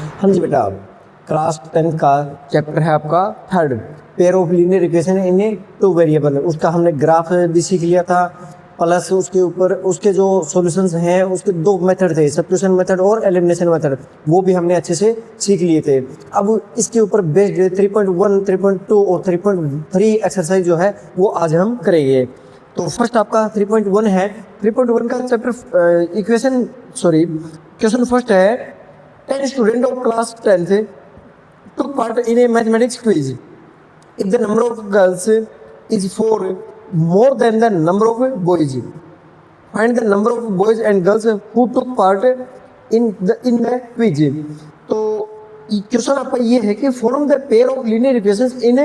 हाँ जी बेटा, क्लास 10 का चैप्टर है आपका third, pair of linear equation in two variable. उसका हमने ग्राफ भी सीख लिया था, प्लस उसके ऊपर उसके जो सॉल्यूशंस हैं उसके दो मेथड थे, सब्स्टिट्यूशन मेथड और एलिमिनेशन मेथड, वो भी हमने अच्छे से सीख लिए थे। अब इसके ऊपर बेस्ड 3.1, 3.2 और 3.3 एक्सरसाइज जो है वो आज हम करेंगे। तो फर्स्ट आपका 3.1 है। 3.1 का चैप्टर इक्वेशन क्वेश्चन फर्स्ट है, 10 student of class 10th took part in a mathematics quiz. If the number of girls is 4 more than the number of boys, find the number of boys and girls who took part in the quiz. तो question आपका ये है कि form the pair of linear equations in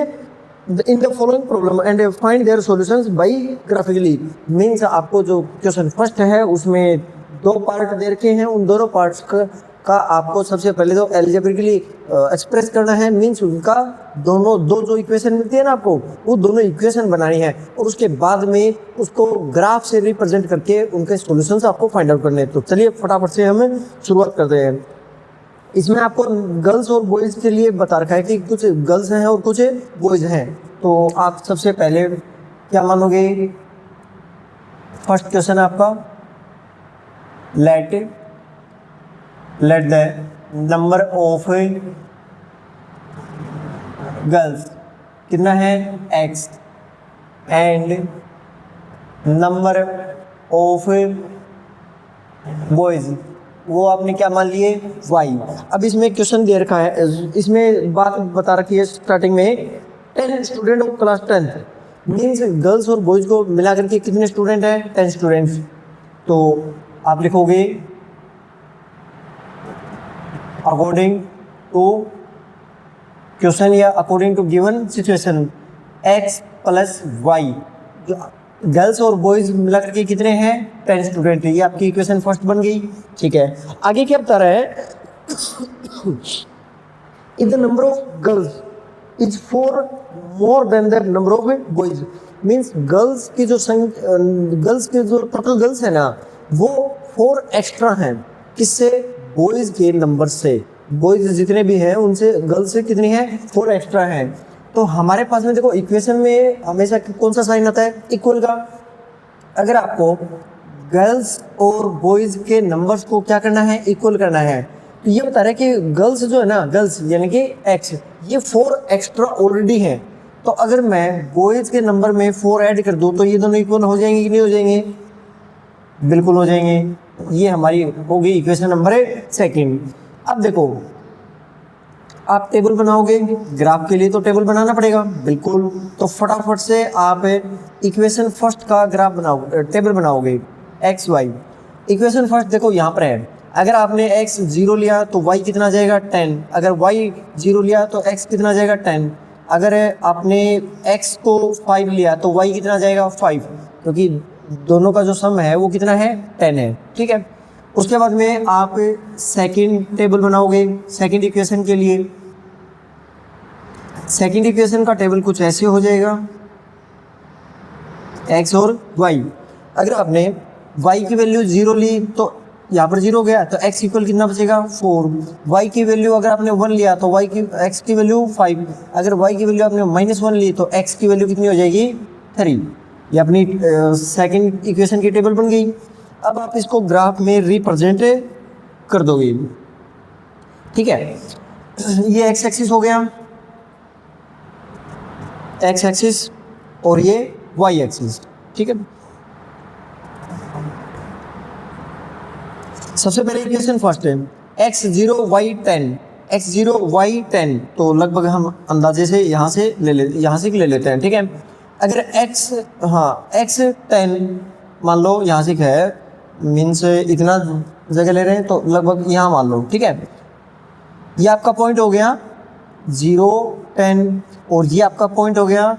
the following problem and find their solutions by graphically. Means आपको जो question first है उसमें दो पार्ट दे रखे हैं, उन दोनों पार्ट्स का आपको सबसे पहले तो एल्जेब्रिकली एक्सप्रेस करना है। मीन्स उनका दो जो इक्वेशन मिलती है ना आपको, वो दोनों इक्वेशन बनानी है और उसके बाद में उसको ग्राफ से रिप्रेजेंट करके उनके सॉल्यूशंस आपको फाइंड आउट करने हैं। तो चलिए फटाफट से हम शुरुआत करते हैं। इसमें आपको गर्ल्स और बॉयज़ के लिए बता रखा है कि कुछ गर्ल्स हैं और कुछ बॉयज़ हैं। तो आप सबसे पहले क्या मानोगे, फर्स्ट क्वेश्चन आपका, let the number of girls कितना है x and number of boys वो आपने क्या मान लिए y। अब इसमें क्वेश्चन दे रखा है, इसमें बात बता रखी है स्टार्टिंग में 10 student of class 10th, means girls और बॉयज़ को मिला करके कितने स्टूडेंट हैं, 10 स्टूडेंट्स। तो आप लिखोगे अकॉर्डिंग टू क्वेश्चन या according to given situation x plus y, girls और बॉयज मिला करके कितने हैं, 10 स्टूडेंट। ये आपकी इक्वेशन फर्स्ट बन गई। ठीक है, आगे क्या बता रहा है, if the number of girls is 4 more than the number of boys, means girls की जो टोटल गर्ल्स है ना वो 4 एक्स्ट्रा हैं, किससे, बॉयज़ के नंबर से। बॉयज़ जितने भी हैं उनसे गर्ल्स से कितनी है, 4 एक्स्ट्रा हैं। तो हमारे पास में देखो इक्वेशन में हमेशा कौन सा साइन आता है, इक्वल का। अगर आपको गर्ल्स और बॉयज़ के नंबर्स को क्या करना है, इक्वल करना है, तो ये बता रहा है कि गर्ल्स जो है ना, गर्ल्स यानी कि x, ये 4 एक्स्ट्रा ऑलरेडी हैं। तो अगर मैं बॉयज़ के नंबर में 4 ऐड कर दूँ तो ये दोनों इक्वल हो जाएंगे कि नहीं हो जाएंगे, बिल्कुल हो जाएंगे। ये हमारी होगी इक्वेशन नंबर 2। अब देखो आप टेबल बनाओगे, ग्राफ के लिए तो टेबल बनाना पड़ेगा, बिल्कुल। तो फटाफट से आप इक्वेशन फर्स्ट का ग्राफ बनाओगे, टेबल बनाओगे एक्स वाई। इक्वेशन फर्स्ट देखो यहाँ पर है, अगर आपने x 0 लिया तो y कितना आ जाएगा 10, अगर y 0 लिया तो x कितना आ जाएगा 10, अगर आपने x को 5 लिया तो y कितना आ जाएगा 5, क्योंकि दोनों का जो सम है वो कितना है 10 है। ठीक है, उसके बाद में आप सेकंड टेबल बनाओगे सेकंड इक्वेशन के लिए। सेकंड इक्वेशन का टेबल कुछ ऐसे हो जाएगा, x और y। अगर आपने y की वैल्यू 0 ली तो यहाँ पर 0 गया, तो x इक्वल कितना बचेगा 4। y की वैल्यू अगर आपने 1 लिया तो x की वैल्यू 5, अगर y की वैल्यू आपने -1 ली तो x की वैल्यू कितनी हो जाएगी 3। ये अपनी सेकंड इक्वेशन की टेबल बन गई। अब आप इसको ग्राफ में रिप्रेजेंट कर दोगे। ठीक है, ये x एक्सिस हो गया, x एक्सिस, और ये y एक्सिस। ठीक है, सबसे पहले इक्वेशन फर्स्ट है x 0 y 10, x 0 y 10, तो लगभग हम अंदाजे से यहाँ से ले लेते हैं। ठीक है, अगर x 10 मान लो यहाँ से है, मीन्स इतना जगह ले रहे हैं तो लगभग यहाँ मान लो। ठीक है, ये आपका पॉइंट हो गया 0 10, और ये आपका पॉइंट हो गया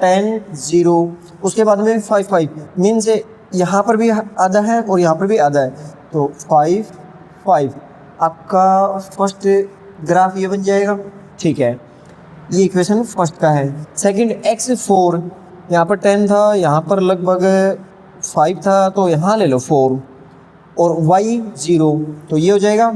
10 0, उसके बाद में 5 5, मीन्स यहाँ पर भी आधा है और यहाँ पर भी आधा है, तो 5 5 आपका फर्स्ट ग्राफ ये बन जाएगा। ठीक है, ये इक्वेशन फर्स्ट का है। सेकंड x 4, यहाँ पर 10 था, यहाँ पर लगभग 5 था, तो यहाँ ले लो 4, और y 0, तो ये हो जाएगा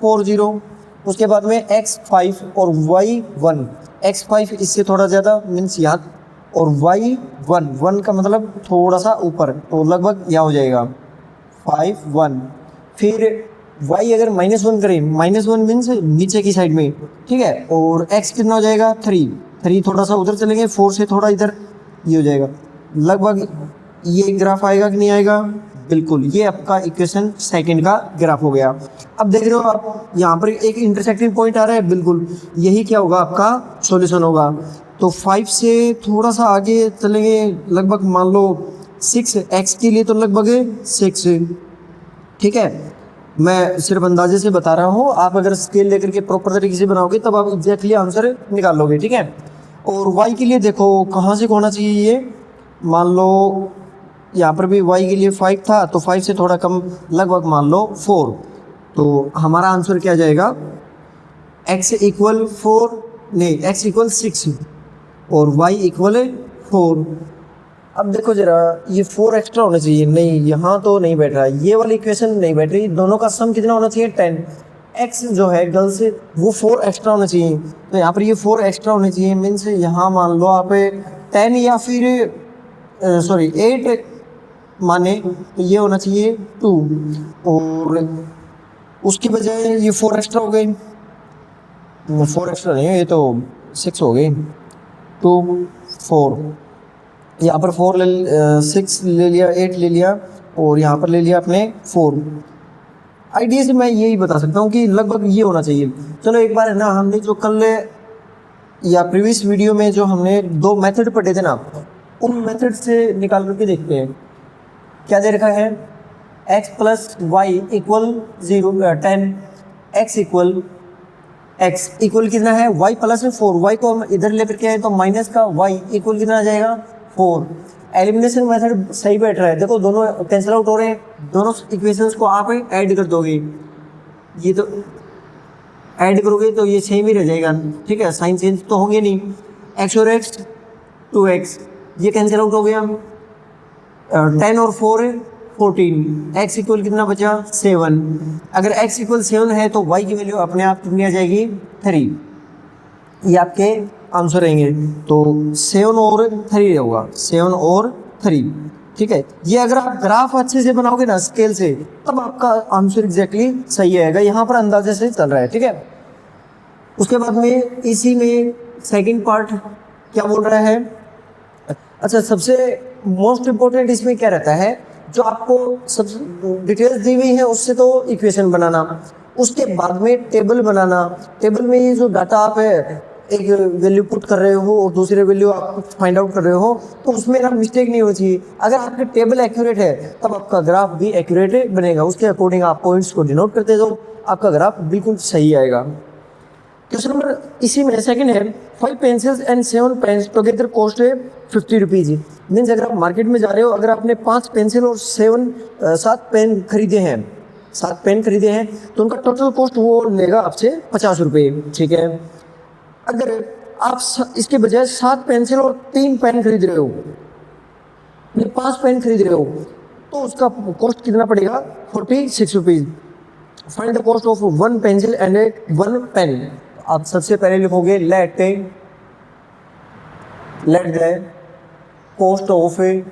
4 0। उसके बाद में x5 और y1, x5 इससे थोड़ा ज़्यादा मीन्स यहाँ, और y1, 1 का मतलब थोड़ा सा ऊपर, तो लगभग यहाँ हो जाएगा 5 1। फिर y अगर -1 करें, -1 मीन्स नीचे की साइड में, ठीक है, और x कितना हो जाएगा 3, 3 थोड़ा सा उधर चलेंगे, 4 से थोड़ा इधर, ये हो जाएगा लगभग, ये ग्राफ आएगा कि नहीं आएगा, बिल्कुल, ये आपका इक्वेशन सेकंड का ग्राफ हो गया। अब देख रहे हो आप यहाँ पर एक इंटरसेक्टिंग पॉइंट आ रहा है, बिल्कुल यही क्या होगा आपका सॉल्यूशन होगा। तो 5 से थोड़ा सा आगे चलेंगे, लगभग मान लो 6, x के लिए तो लगभग 6, ठीक है, मैं सिर्फ अंदाजे से बता रहा हूँ, आप अगर स्केल लेकर के प्रॉपर तरीके से बनाओगे तब आप एग्जैक्टली आंसर निकाल लोगे, ठीक है। और y के लिए देखो कहाँ से होना चाहिए, ये मान लो यहाँ पर भी y के लिए 5 था, तो 5 से थोड़ा कम, लगभग मान लो 4, तो हमारा आंसर क्या जाएगा, x इक्वल 4, नहीं x इक्वल 6 और y इक्वल 4। अब देखो जरा, ये 4 एक्स्ट्रा होना चाहिए, नहीं यहाँ तो नहीं बैठ रहा, ये वाली इक्वेशन नहीं बैठ रही, दोनों का सम कितना होना चाहिए 10, x जो है गर्ल्स वो 4 एक्स्ट्रा होना चाहिए, तो यहाँ पर ये 4 एक्स्ट्रा होने चाहिए, मीन्स यहाँ मान लो आप 10 या फिर सॉरी 8 माने, तो ये होना चाहिए 2, और उसकी बजाय ये 4 एक्स्ट्रा हो गए, 4 एक्स्ट्रा नहीं है, ये तो 6 हो गए, 2 4, यहाँ पर 6 ले लिया, 8 ले लिया, और यहाँ पर ले लिया आपने 4। आइडिया से मैं यही बता सकता हूँ कि लगभग ये होना चाहिए। चलो एक बार है ना, हमने जो कल या प्रीवियस वीडियो में जो हमने 2 मेथड पढ़े थे ना, उन मेथड से निकाल करके देखते हैं क्या दे रखा है। x plus y equal 10, x equal कितना है, y प्लस 4, y को हम इधर लेकर के आए तो माइनस का y इक्वल कितना आ जाएगा 4। एलिमिनेशन मेथड सही बैठ रहा है, देखो दोनों कैंसिल आउट हो रहे हैं, दोनों इक्वेशंस को आप ऐड कर दोगे, ये तो ऐड करोगे तो ये सेम ही रह जाएगा, ठीक है, साइन चेंज तो होंगे नहीं, x और x 2x, ये कैंसिल आउट हो गया, 10 और 4 14, x इक्वल कितना बचा 7। अगर x इक्वल 7 है तो y की वैल्यू अपने आप कितनी आ जाएगी 3, ये आपके आंसर रहेंगे। तो 7 और 3 होगा, 7 और 3, ठीक है। ये अगर आप ग्राफ अच्छे से बनाओगे ना स्केल से, तब आपका आंसर एग्जैक्टली सही आएगा, यहाँ पर अंदाजे से चल रहा है, ठीक है। उसके बाद में इसी में सेकंड पार्ट क्या बोल रहा है, अच्छा सबसे मोस्ट इम्पोर्टेंट इसमें क्या रहता है, जो आपको सब डिटेल्स दी हुई है उससे तो इक्वेशन बनाना, उसके बाद में टेबल बनाना, टेबल में ये जो डाटा आप एक वैल्यू पुट कर रहे हो और दूसरे वैल्यू आप फाइंड आउट कर रहे हो, तो उसमें ना मिस्टेक नहीं होनी चाहिए। अगर आपका टेबल एक्यूरेट है तब आपका ग्राफ भी एक्यूरेट बनेगा, उसके अकॉर्डिंग आप पॉइंट्स को डिनोट करते जाओ, आपका ग्राफ बिल्कुल सही आएगा। क्वेश्चन नंबर इसी में सेकंड है, 5 pencils and 7 pens together cost है 50 रुपीज़। मीन्स अगर आप मार्केट में जा रहे हो, अगर आपने 5 पेंसिल और 7 पेन खरीदे हैं, 7 पेन खरीदे हैं, तो उनका टोटल कॉस्ट वो लेगा आपसे 50 रुपये, ठीक है। अगर आप इसके बजाय 7 पेंसिल और 3 पेन खरीद रहे हो, 5 पेन खरीद रहे हो, तो उसका कॉस्ट कितना पड़ेगा 46 rupees. Find the cost of 1 pencil and 1 pen. आप सबसे पहले लिखोगे लेट द कॉस्ट ऑफ 1,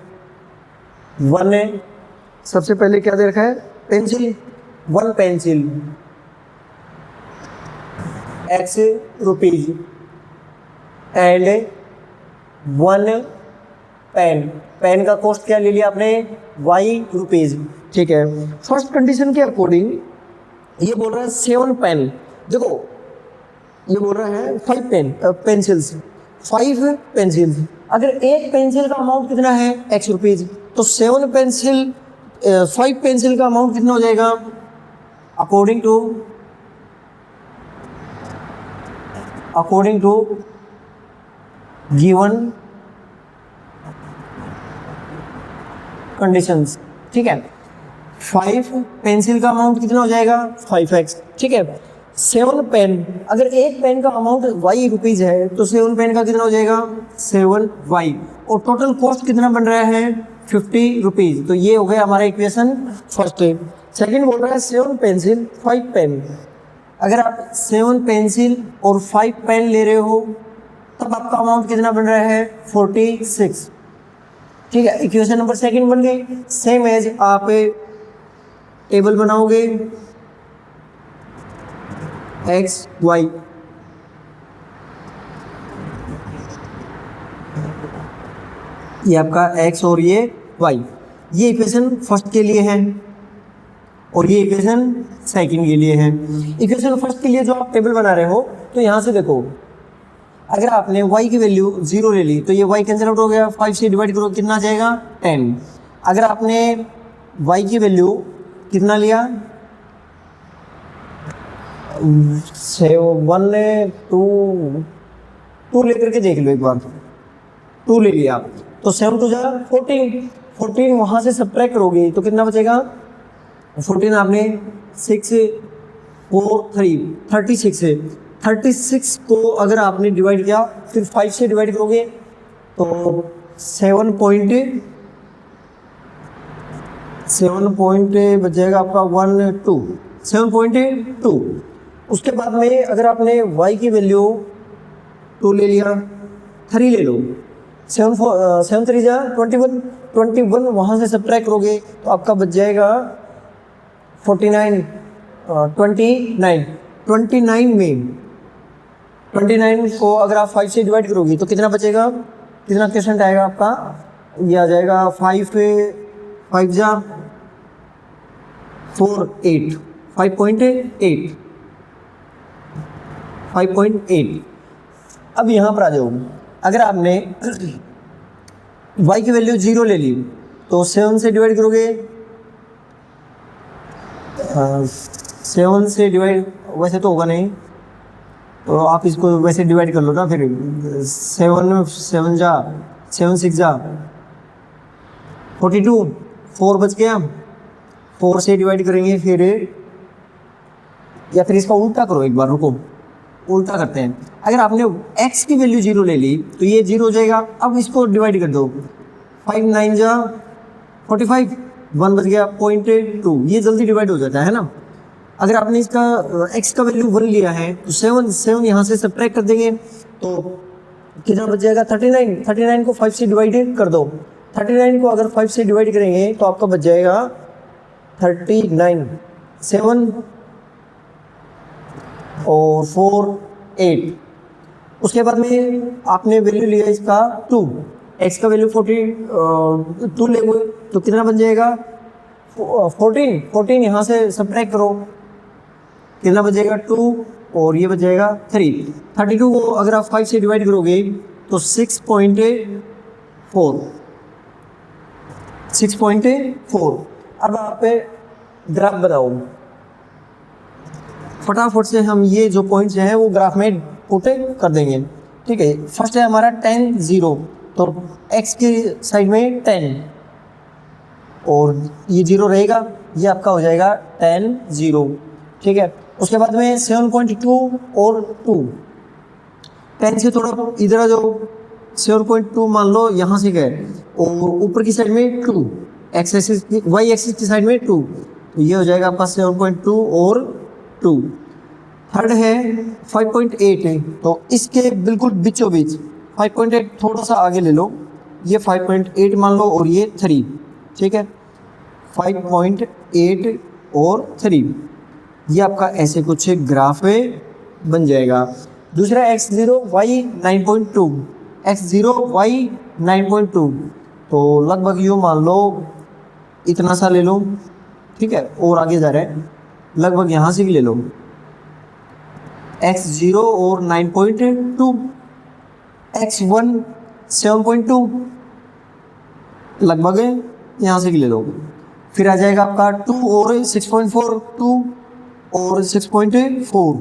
सबसे पहले क्या दे रखा है pencil, 1 pencil x rupees and 1 pen, pen का कॉस्ट क्या ले लिया आपने y रुपीज, ठीक है। फर्स्ट कंडीशन के अकॉर्डिंग ये बोल रहा है 7 पेन, देखो ये बोल रहा है 5 पेंसिल्स, 5 पेंसिल्स, अगर एक पेंसिल का अमाउंट कितना है x रुपीज, तो 7 पेंसिल 5 पेंसिल का अमाउंट कितना हो जाएगा अकॉर्डिंग टू गिवन कंडीशंस, ठीक है। 5 पेंसिल का अमाउंट कितना हो जाएगा 5x, ठीक है। 7 पेन, अगर एक पेन का अमाउंट y रुपीज है तो 7 पेन का कितना हो जाएगा 7y, और टोटल कॉस्ट कितना बन रहा है 50 रुपीज। तो ये हो गया हमारा इक्वेशन फर्स्ट। सेकंड बोल रहा है 7 पेंसिल 5 पेन, अगर आप 7 पेंसिल और 5 पेन ले रहे हो तब आपका अमाउंट कितना बन रहा है 46। ठीक है, इक्वेशन नंबर सेकंड बन गई। सेम एज आप टेबल बनाओगे एक्स वाई, ये आपका x और ये y, ये इक्वेशन फर्स्ट के लिए है और ये इक्वेशन सेकंड के लिए है। इक्वेशन फर्स्ट के लिए जो आप टेबल बना रहे हो तो यहाँ से देखो, अगर आपने y की वैल्यू 0 ले ली तो ये y कैंसिल आउट हो गया, 5 से डिवाइड करो कितना आ जाएगा 10। अगर आपने y की वैल्यू कितना लिया 1 2 लेकर के देख लो एक बार, 2 ले लिया तो 7 टू 14 वहाँ से सब्ट्रैक्ट करोगे तो कितना बचेगा 14 आपने 6 4 3 36 है। 36 को अगर आपने डिवाइड किया फिर 5 से डिवाइड करोगे तो 7 पॉइंट बच जाएगा आपका 7.2। उसके बाद में अगर आपने y की वैल्यू 2 ले लिया, 3 ले लो, 7 3 जा 21 वहाँ से सब्ट्रैक्ट करोगे तो आपका बच जाएगा 29 को अगर आप 5 से डिवाइड करोगे तो कितना बचेगा, कितना परसेंट आएगा आपका, ये आ जाएगा 5 जा 4 8 5.8। अब यहाँ पर आ जाओ, अगर आपने y की वैल्यू 0 ले ली तो 7 से डिवाइड करोगे, 7 से डिवाइड वैसे तो होगा नहीं तो आप इसको वैसे डिवाइड कर लो ना, फिर 7 जा 7 6 जा 42, 4 बच गया, 4 से डिवाइड करेंगे फिर, या फिर इसका उल्टा करो एक बार, रुको उल्टा करते हैं। अगर आपने x की वैल्यू 0 ले ली तो ये 0 हो जाएगा। अब इसको डिवाइड कर दो, 5 9 जा 45, 1 बच गया 0.2, ये जल्दी डिवाइड हो जाता है ना। अगर आपने इसका x का वैल्यू 1 लिया है तो 7 यहाँ से सब्ट्रैक्ट कर देंगे तो कितना बच जाएगा 39 को 5 से डिवाइड कर दो, 39 को अगर 5 से डिवाइड करेंगे तो आपका बच जाएगा 39, 7 और 4 8। उसके बाद में आपने वैल्यू लिया इसका 2, x का वैल्यू 2 ले गए तो कितना बन जाएगा 14 यहाँ से सब्ट्रैक्ट करो, कितना बचेगा 2 और ये बच जाएगा 3। 32 को अगर आप 5 से डिवाइड करोगे तो 6.4। अब आप ग्राफ बताओ, फटाफट से हम ये जो पॉइंट्स हैं वो ग्राफ में पुट कर देंगे। ठीक है, फर्स्ट है हमारा 10 0, तो x की साइड में 10 और ये 0 रहेगा, ये आपका हो जाएगा 10 0। ठीक है, उसके बाद में 7.2 और 2, 10 से थोड़ा इधर आ जाओ, 7.2 मान लो यहाँ से गए और ऊपर की साइड में 2, x एक्सिस y एक्सिस की साइड में 2, तो ये हो जाएगा आपका 7.2 और 2। थर्ड है 5.8 है, तो इसके बिल्कुल बीचों बीच 5.8 थोड़ा सा आगे ले लो, ये 5.8 मान लो और ये 3। ठीक है, 5.8 और 3, ये आपका ऐसे कुछ ग्राफ बन जाएगा। दूसरा x0 y 9.2, x0 y 9.2, तो लगभग यूँ मान लो इतना सा ले लो। ठीक है, और आगे जा रहे हैं, लगभग यहाँ से भी ले लो, x0 और 9.2, x1 7.2, लगभग यहाँ से भी ले लो। फिर आ जाएगा आपका 2 और 6.4, 2 और 6.4,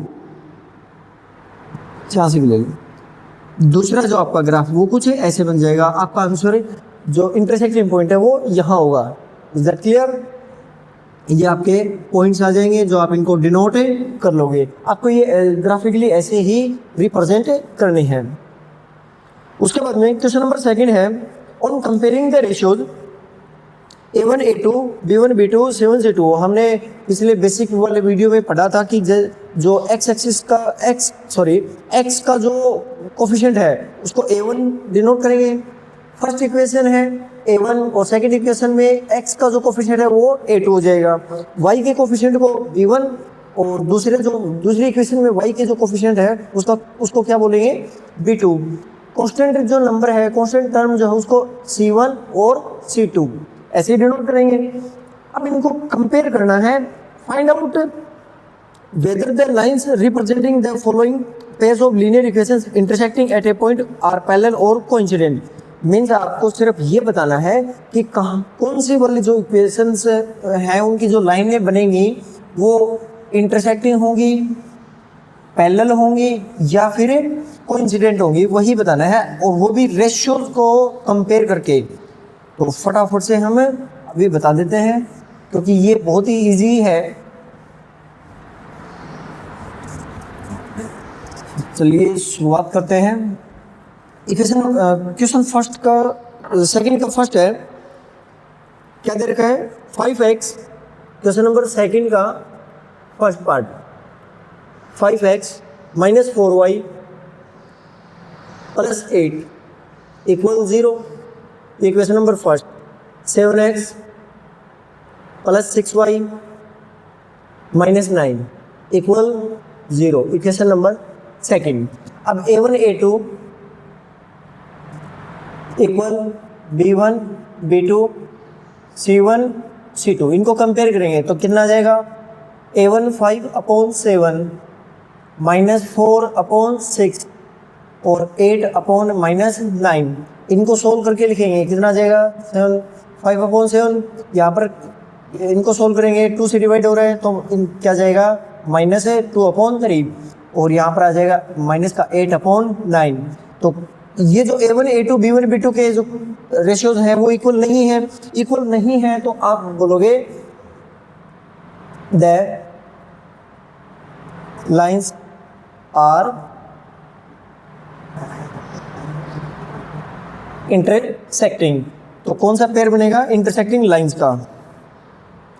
यहाँ से भी ले लो। दूसरा जो आपका ग्राफ वो कुछ ऐसे बन जाएगा, आपका आंसर जो इंटरसेक्टिंग पॉइंट है वो यहाँ होगा। Is that clear? ये आपके पॉइंट्स आ जाएंगे जो आप इनको डिनोट कर लोगे। आपको ये ग्राफिकली ऐसे ही रिप्रेजेंट करनी है। उसके बाद में क्वेश्चन नंबर सेकंड है, on comparing the ratios A1 A2 B1 B2 C1 C2 हमने पिछले बेसिक वाले वीडियो में पढ़ा था कि जो x का जो कोफिशिएंट है उसको A1 डिनोट करेंगे। फर्स्ट इक्वेशन है A1 और सेकंड इक्वेशन में x का जो कोफिशिएंट है वो A2 हो जाएगा। y के कोफिशिएंट को B1 और दूसरी इक्वेशन में y के जो कोफिशिएंट है उसको क्या बोलेंगे B2। कांस्टेंट जो नंबर है, कांस्टेंट टर्म जो है उसको C1 और C2 ऐसे डिनोट करेंगे। अब इनको कंपेयर करना है। Find out whether the lines representing the following pairs of linear equations intersecting at a point are parallel और कोइंसिडेंट। मीन्स आपको सिर्फ ये बताना है कि कौन सी वाली जो इक्वेशंस हैं उनकी जो लाइनें बनेंगी वो इंटरसेक्टिंग होंगी, पैरेलल होंगी या फिर कोइंसिडेंट होंगी, वही बताना है, और वो भी रेशियोज को कंपेयर करके। तो फटाफट से हम अभी बता देते हैं क्योंकि ये बहुत ही इजी है। चलिए शुरुआत करते हैं। इक्वेशन क्वेश्चन फर्स्ट का सेकंड का फर्स्ट है, क्या दे रखा है 5x। क्वेश्चन नंबर सेकंड का first part 5x minus 4y plus 8 equal 0। Equation number first 7x plus 6y minus 9 equal 0। Equation number second. अब A1 A2 equal B1 B2 C1 C2 इनको compare करेंगे तो कितना आ जाएगा A1 5/7 माइनस 4/6 और 8/-9। इनको सोल्व करके लिखेंगे कितना आ जाएगा 5/7। यहाँ पर इनको सोल्व करेंगे 2 से डिवाइड हो रहा है तो क्या जाएगा माइनस है 2/3 और यहाँ पर आ जाएगा माइनस का 8/9। तो ये जो A1 A2 B1 B2 के जो रेशियोज हैं वो इक्वल नहीं है तो आप बोलोगे द लाइंस आर इंटरसेक्टिंग। तो कौन सा पेयर बनेगा इंटरसेक्टिंग लाइंस का।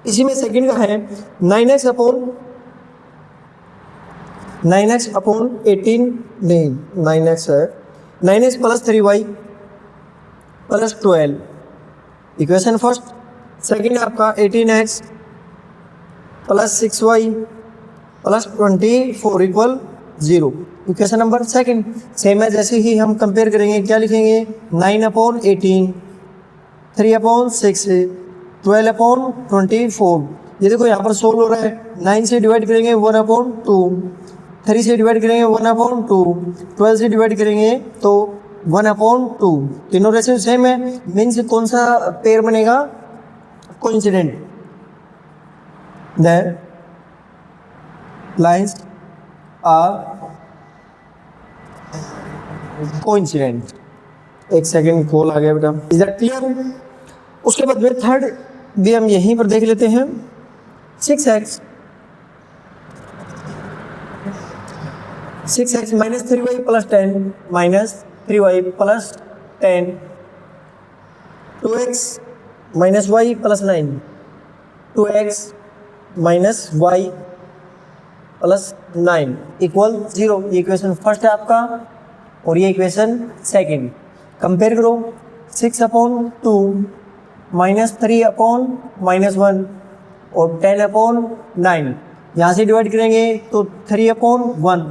इसी में सेकंड का है 9x अपॉन 18 नहीं 9x है 9x plus 3y plus 12। Equation first. Second आपका 18x plus 6y plus 24 equal 0। Equation number second. Same है, जैसे ही हम कंपेयर करेंगे क्या लिखेंगे 9/18 3/6 12/24। ये देखो यहाँ पर सोल्व हो रहा है। 9 से डिवाइड करेंगे 1/2, 3 से डिवाइड करेंगे 1/2, 12 से डिवाइड करेंगे तो 1/2। तीनों रेशियो सेम है, मीन्स कौन सा पेयर बनेगा coincident. The lines are coincident. एक सेकंड कॉल आ गया बेटा, इज दैट क्लियर। उसके बाद में थर्ड भी हम यहीं पर देख लेते हैं। 6x minus 3y plus 10 minus 3y plus 10 2x minus y plus 9 2x minus y plus 9 equal 0। ये इक्वेशन फर्स्ट है आपका और ये इक्वेशन सेकंड। कंपेयर करो 6/2 माइनस 3/-1 और 10/9। यहाँ से डिवाइड करेंगे तो 3/1,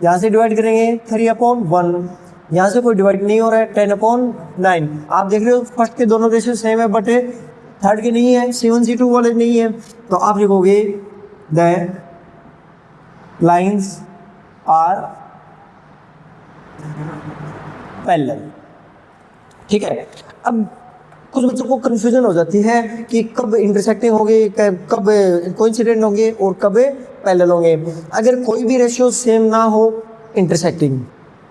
यहाँ से डिवाइड करेंगे 3/1, यहाँ से कोई डिवाइड नहीं हो रहा है 10/9। आप देख रहे हो फर्स्ट के दोनों रेशियो सेम है बट थर्ड के नहीं है, C1 C2 वाले नहीं है। तो आप लिखोगे द लाइंस आर पैरेलल। ठीक है। अब कुछ बच्चों को कंफ्यूजन हो जाती है कि कब इंटरसेक्टिंग होंगे, कब कोइंसिडेंट होंगे और कब पैरेलल होंगे। अगर कोई भी रेशियो सेम ना हो इंटरसेक्टिंग,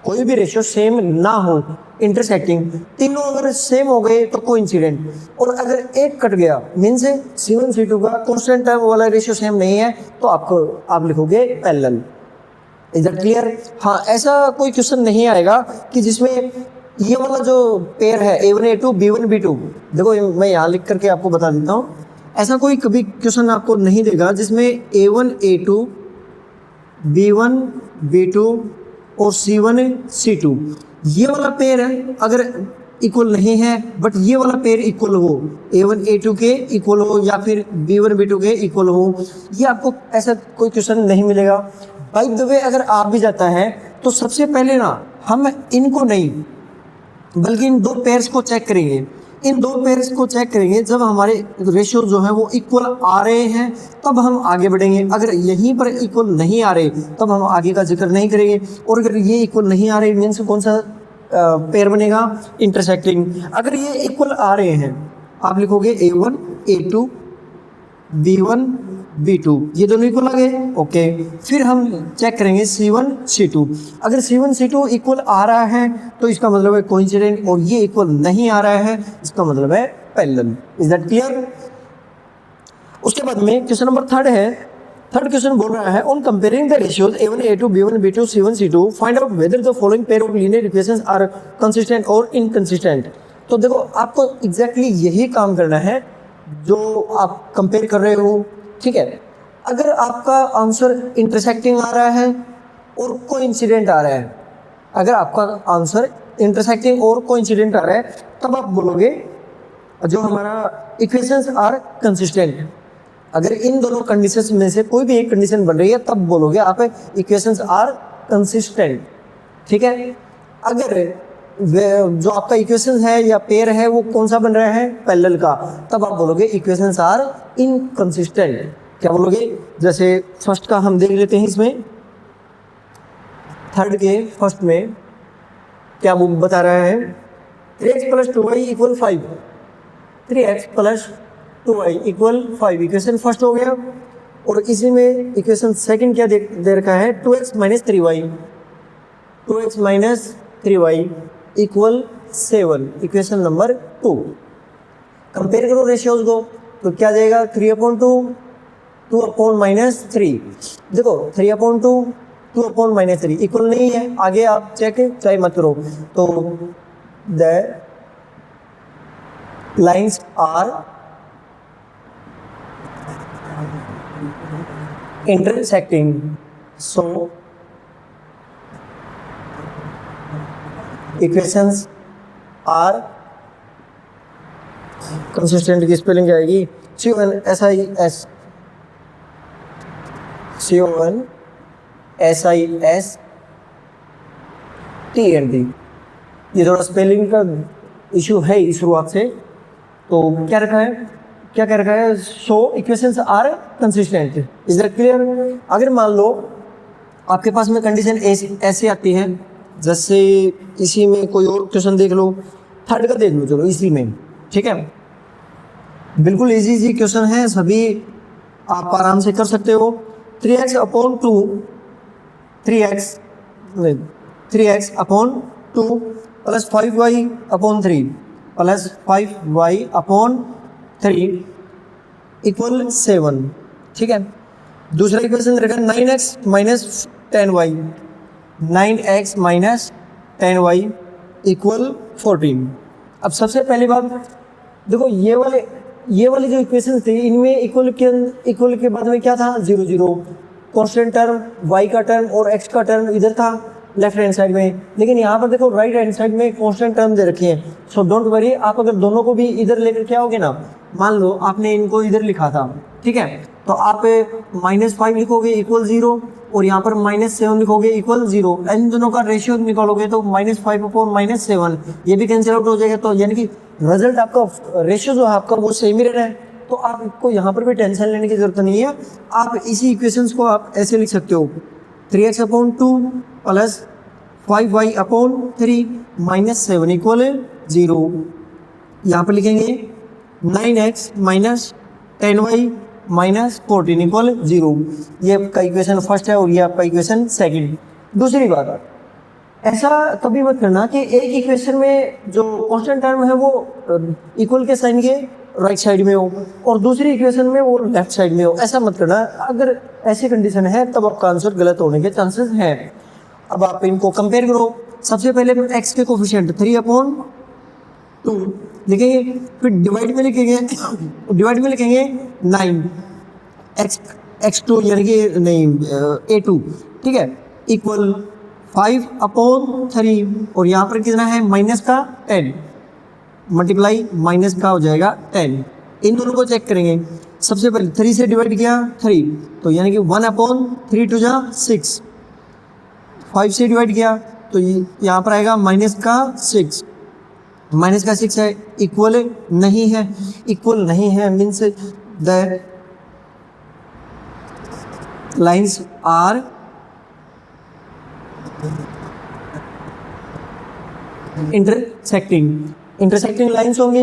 कोई भी रेशियो सेम ना हो इंटरसेक्टिंग, तीनों अगर सेम हो गए तो कोइंसिडेंट, और अगर एक कट गया मीन्स C1 C2 का कांस्टेंट टर्म वाला रेशियो सेम नहीं है तो आप लिखोगे पैरेलल। Is that clear. हाँ, ऐसा कोई क्वेश्चन नहीं आएगा कि जिसमें ये वाला जो पेयर है A1 A2 B1 B2, देखो मैं यहाँ लिख करके आपको बता देता हूँ, ऐसा कोई कभी क्वेश्चन आपको नहीं देगा जिसमें A1 A2 B1 B2 और C1 C2 ये वाला पेयर है अगर इक्वल नहीं है, बट ये वाला पेयर इक्वल हो, A1 A2 के इक्वल हो या फिर B1 B2 के इक्वल हो, ये आपको ऐसा कोई क्वेश्चन नहीं मिलेगा। बाय द वे अगर आप भी जाता है तो सबसे पहले ना हम इनको नहीं बल्कि इन दो पेयर्स को चेक करेंगे। इन दो पेयर्स को चेक करेंगे, जब हमारे रेशियो जो है वो इक्वल आ रहे हैं तब हम आगे बढ़ेंगे। अगर यहीं पर इक्वल नहीं आ रहे तब हम आगे का जिक्र नहीं करेंगे। और अगर ये इक्वल नहीं आ रहे मीन्स कौन सा पेयर बनेगा, इंटरसेक्टिंग। अगर ये इक्वल आ रहे हैं आप लिखोगे A1 A2 B1 B2, ये दोनों इक्वल आ गए, ओके। फिर हम चेक करेंगे C1 C2। अगर C1 C2 इक्वल आ रहा है तो इसका मतलब है कोइंसिडेंट, और ये इक्वल नहीं आ रहा है इसका मतलब है पैरेलल। Is that clear? उसके बाद में क्वेश्चन नंबर 3 है। थर्ड क्वेश्चन बोल रहा है on comparing the ratios A1 A2 B1 B2 C1 C2 find out whether the following pair of linear equations are consistent और इनकंसिस्टेंट। तो देखो आपको एग्जैक्टली यही काम करना है जो आप कंपेयर कर रहे हो, ठीक है। अगर आपका आंसर इंटरसेक्टिंग आ रहा है और कोइंसिडेंट आ रहा है, अगर आपका आंसर इंटरसेक्टिंग और कोइंसिडेंट आ रहा है तब आप बोलोगे जो हमारा इक्वेशंस आर कंसिस्टेंट। अगर इन दोनों कंडीशंस में से कोई भी एक कंडीशन बन रही है तब बोलोगे आप इक्वेशंस आर कंसिस्टेंट, ठीक है। अगर जो आपका इक्वेशन है या पेयर है वो कौन सा बन रहा है, पैरेलल का, तब आप बोलोगे इक्वेशंस आर इनकंसिस्टेंट। क्या बोलोगे? जैसे फर्स्ट का हम देख लेते हैं, इसमें थर्ड के फर्स्ट में क्या वो बता रहा है, 3x + 2y = 5, 3x + 2y = 5 equation first हो गया। और इसी में इक्वेशन सेकंड क्या दे रखा है, 2x - 3y, 2x - 3y = 7 equation number 2। Compare करो रेशियोज को तो क्या जाएगा, 3/2 2/-3। देखो 3/2 2/-3 इक्वल नहीं है, आगे आप चेक चाहे मत करो। तो the lines are intersecting, so equations are consistent की स्पेलिंग आएगी CONSIS, CONSISTNT। ये थोड़ा स्पेलिंग का इशू है इस शुरुआत से। तो क्या रखा है, क्या कह रखा है, so equations are consistent. Is that clear? अगर मान लो आपके पास में कंडीशन ऐसे आती है, जैसे इसी में कोई और क्वेश्चन देख लो, थर्ड का देख लो, चलो इसी में, ठीक है। बिल्कुल इजी क्वेश्चन है, सभी आप आराम से कर सकते हो। 3x/2 + 5y/3 + 5y/3 = 7, ठीक है। दूसरा इक्वेशन रखा 9x - 10y, 9x - 10y = 14। अब सबसे पहली बात देखो, ये वाले जो इक्वेशन थे इनमें इक्वल के बाद में क्या था, 0 0 कांस्टेंट टर्म, y का टर्म और x का टर्म इधर था लेफ्ट हैंड साइड में। लेकिन यहाँ पर देखो राइट हैंड साइड में कांस्टेंट टर्म दे रखे हैं। सो डोंट वरी, आप अगर दोनों को भी इधर लेकर के आओगे ना, मान लो आपने इनको इधर लिखा था, ठीक है, तो आप -5 लिखोगे = 0 और यहाँ पर -7 लिखोगे = 0। इन दोनों का रेशियो निकालोगे तो -5/-7 ये भी कैंसिल आउट हो जाएगा। तो यानी कि रिजल्ट आपका रेशियो जो है आपका वो सेम ही रहना है। तो आपको यहाँ पर भी टेंशन लेने की जरूरत नहीं है। आप इसी इक्वेशंस को आप ऐसे लिख सकते हो, 3x/2 + 5y/3 - 7 = 0। यहाँ पर लिखेंगे 9x - 10y - 14 = 0। ये आपका इक्वेशन फर्स्ट है और ये आपका इक्वेशन सेकंड। दूसरी बात, ऐसा कभी मत करना कि एक इक्वेशन में जो कांस्टेंट टर्म है वो इक्वल के साइन के राइट साइड में हो और दूसरी इक्वेशन में वो लेफ्ट साइड में हो। ऐसा मत करना। अगर ऐसी कंडीशन है तब आपका आंसर गलत होने के चांसेस हैं। अब आप इनको कंपेयर करो। सबसे पहले x के कोफिशिएंट 3/2 लिखेंगे, फिर डिवाइड में लिखेंगे 9 x2 यानी कि नहीं a2, ठीक है, इक्वल 5/3 और यहाँ पर कितना है माइनस का 10 मल्टीप्लाई माइनस का हो जाएगा 10। इन दोनों को चेक करेंगे। सबसे पहले 3 से डिवाइड किया 3 तो यानी कि 1/3 2 जा 6। 5 से डिवाइड किया तो यहाँ पर आएगा माइनस का 6 है, इक्वल नहीं है means the lines are intersecting lines होंगे।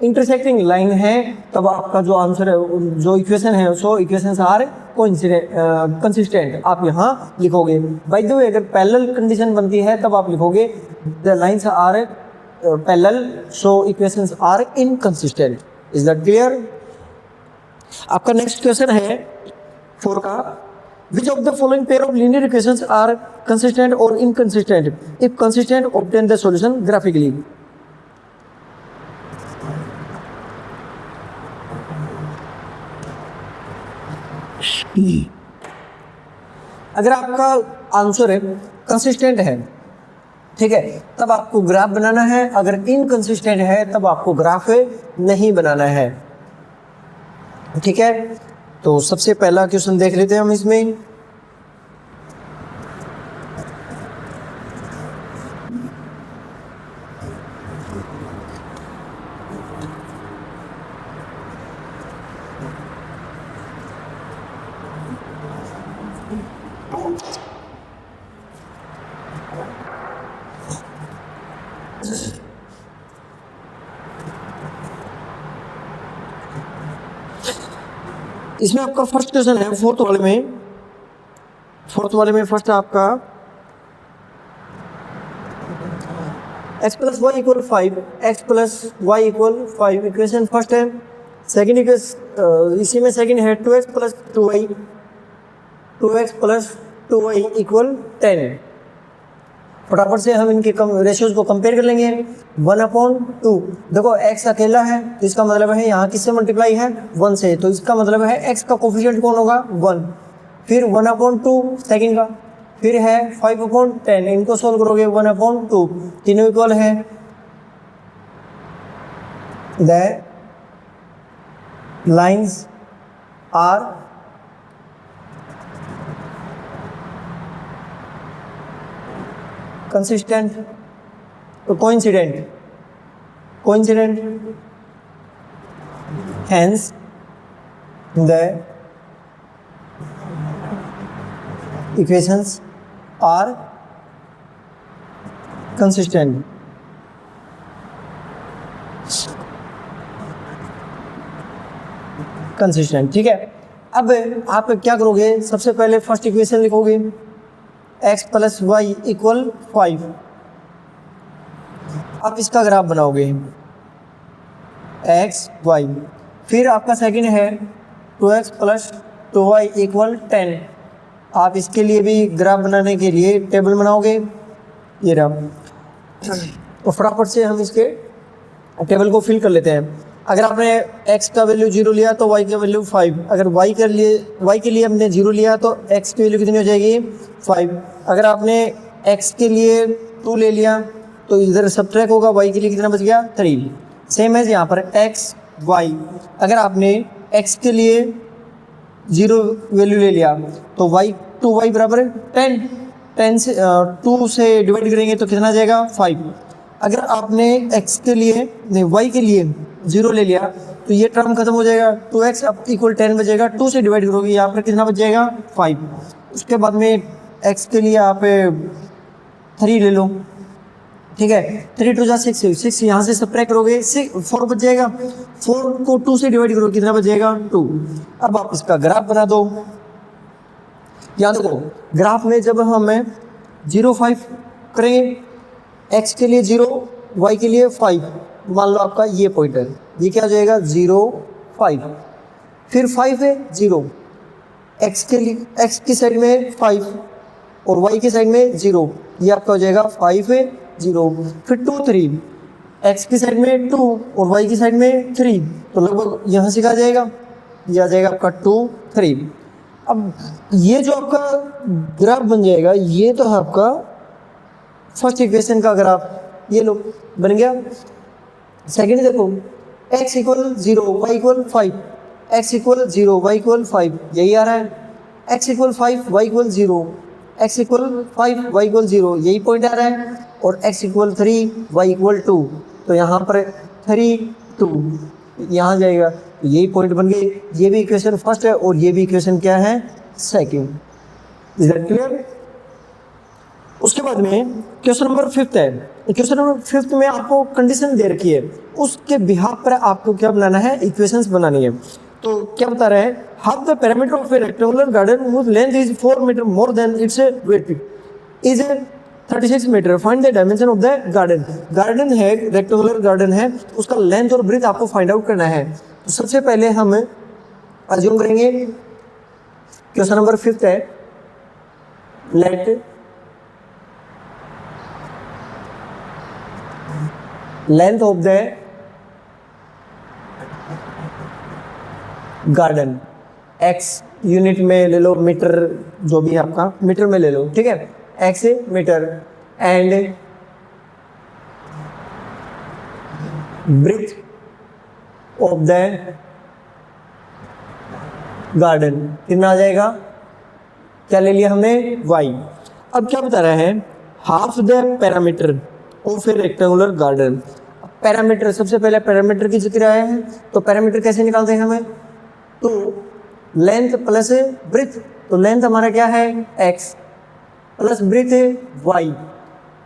इंटरसेक्टिंग लाइन है तब आपका जो आंसर है, जो इक्वेशन है, सो इक्वेशंस आर कंसिस्टेंट आप यहाँ लिखोगे। बाय द वे अगर पैरेलल कंडीशन बनती है तब आप लिखोगे the lines are parallel so equations are inconsistent. Is that clear? आपका नेक्स्ट क्वेश्चन है 4 का, which of the following pair of linear equations are consistent or inconsistent? If consistent, obtain the solution graphically. अगर आपका answer है consistent है, ठीक है, तब आपको ग्राफ बनाना है। अगर इनकंसिस्टेंट है तब आपको ग्राफ नहीं बनाना है, ठीक है। तो सबसे पहला क्वेश्चन देख लेते हैं हम इसमें। इसमें आपका फर्स्ट क्वेश्चन है फोर्थ वाले में फर्स्ट आपका x + y = 5, x + y = 5 equation first है। सेकंड इक्वेशन इसी में सेकंड है 2x + 2y = 10। फटाफट से हम इनके रेशियोज को कंपेयर कर लेंगे। 1/2 देखो x अकेला है तो इसका मतलब है यहाँ किससे मल्टीप्लाई है 1 से, तो इसका मतलब है x का कोफिशिएंट कौन होगा 1। फिर 1/2 सेकंड का, फिर है 5/10, इनको सोल्व करोगे 1/2 तीनों इक्वल है। द लाइन्स आर consistent तो coincident hence the equations are consistent। ठीक है। अब आप क्या करोगे, सबसे पहले फर्स्ट इक्वेशन लिखोगे x + y = 5। अब इसका ग्राफ बनाओगे x y। फिर आपका सेकंड है 2x + 2y = 10। आप इसके लिए भी ग्राफ बनाने के लिए टेबल बनाओगे, ये रहा। तो फटाफट से हम इसके टेबल को फिल कर लेते हैं। अगर आपने x का वैल्यू 0 लिया तो y का वैल्यू 5। अगर y के लिए हमने 0 लिया तो x की वैल्यू कितनी हो जाएगी 5। अगर आपने x के लिए 2 ले लिया तो इधर सब्ट्रैक्ट होगा, y के लिए कितना बच गया 3। सेम है यहाँ पर x y। अगर आपने x के लिए 0 वैल्यू ले लिया तो y बराबर 10 से 2 से डिवाइड करेंगे तो कितना आ जाएगा 5। अगर आपने x के लिए नहीं y के लिए 0 ले लिया तो ये टर्म खत्म हो जाएगा, 2x अब = 10 बचेगा। 2 से डिवाइड करोगे यहाँ पर कितना बच जाएगा 5। उसके बाद में x के लिए आप 3 ले लो, ठीक है, 3 × 2 = 6 यहाँ से सब्ट्रैक्ट करोगे 4 बच जाएगा। 4 को 2 से डिवाइड करोगे कितना बच जाएगा 2। अब आप इसका ग्राफ बना दो। यहाँ देखो ग्राफ में जब हम 0 5 करेंगे, x के लिए 0 y के लिए 5, मान लो आपका ये पॉइंट है, ये क्या हो जाएगा 0 5। फिर 5 है 0, x के लिए x की साइड में 5 और y की साइड में 0, ये आपका हो जाएगा 5 0, फिर 2 3, एक्स की साइड में 2 और वाई की साइड में 3, तो लगभग यहाँ से कहा जाएगा, ये आ जाएगा आपका 2 3। अब ये जो आपका ग्राफ बन जाएगा, ये तो है आपका फर्स्ट इक्वेशन का ग्राफ, ये लो बन गया। सेकेंड देखो, x equal 0 y equal 5, x equal 0 y equal 5, यही आ रहा है। x equal 5 y equal 0, x equal 5 y equal 0, यही पॉइंट आ रहा है। और x इक्वल 3 वाई इक्वल 2, तो यहाँ पर 3 2 यहाँ जाएगा, तो यही पॉइंट बन गए। ये भी इक्वेशन फर्स्ट है और ये भी इक्वेशन क्या है, सेकेंड। Is that clear? उसके बाद में क्वेश्चन नंबर 5 है। क्वेश्चन नंबर 5 में आपको कंडीशन दे रखी है, उसके बिहाफ पर आपको क्या बनाना है, इक्वेशंस बनानी है। तो क्या बता रहा है, half the parameter of a rectangular garden whose length is 4 metre more than its width is 36 meter, find the dimension of the garden. Garden है, रेक्टेंगुलर गार्डन है, उसका लेंथ और ब्रेथ आपको फाइंड आउट करना है। तो सबसे पहले हम अज्यूम करेंगे, क्वेश्चन नंबर 5 है, late length of the garden, x unit में ले लो, मीटर जो भी है आपका, मीटर में ले लो, ठीक है, x meter, and breadth of the garden कितना आ जाएगा, क्या ले लिया हमने, वाई। अब क्या बता रहा है, half the parameter of a rectangular garden. Parameter, सबसे पहले पैरामीटर की जिक्र आया है, तो पैरामीटर कैसे निकालते हैं हमें, तो लेंथ प्लस ब्रेथ, तो लेंथ हमारा क्या है, x प्लस ब्रेथ है y,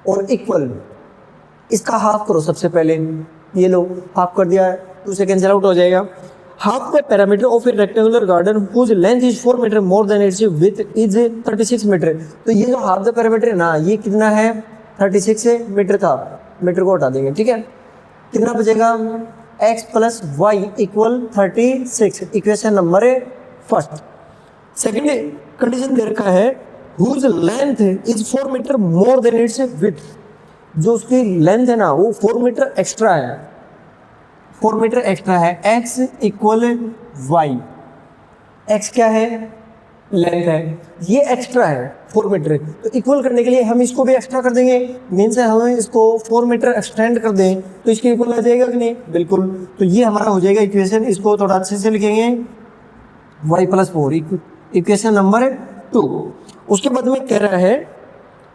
और इक्वल, इसका हाफ करो सबसे पहले, ये लो हाफ कर दिया, 2 से कैंसिल आउट हो जाएगा। Half the parameter of a rectangular garden whose length is 4 metre more than its width is 36 meter. तो ये जो हाफ द पैरामीटर है ना, ये कितना है, 36 मीटर था, मीटर को हटा देंगे, ठीक है, कितना बचेगा, x plus y equal 36, equation number first. Second condition दे रखा है, whose length is 4 metre more than its width, जो उसकी लेंथ है ना वो 4 मीटर एक्स्ट्रा है, 4 मीटर एक्स्ट्रा है, x इक्वल वाई, x क्या है, लेंथ है, ये एक्स्ट्रा है 4 मीटर, तो इक्वल करने के लिए हम इसको भी एक्स्ट्रा कर देंगे, मीन्स है हम इसको 4 मीटर एक्सटेंड कर दें तो इसके इक्वल आ जाएगा कि नहीं, बिल्कुल। तो ये हमारा हो जाएगा इक्वेशन, इसको थोड़ा अच्छे से लिखेंगे, y प्लस 4, इक्वेशन नंबर 2। उसके बाद में कह रहा है,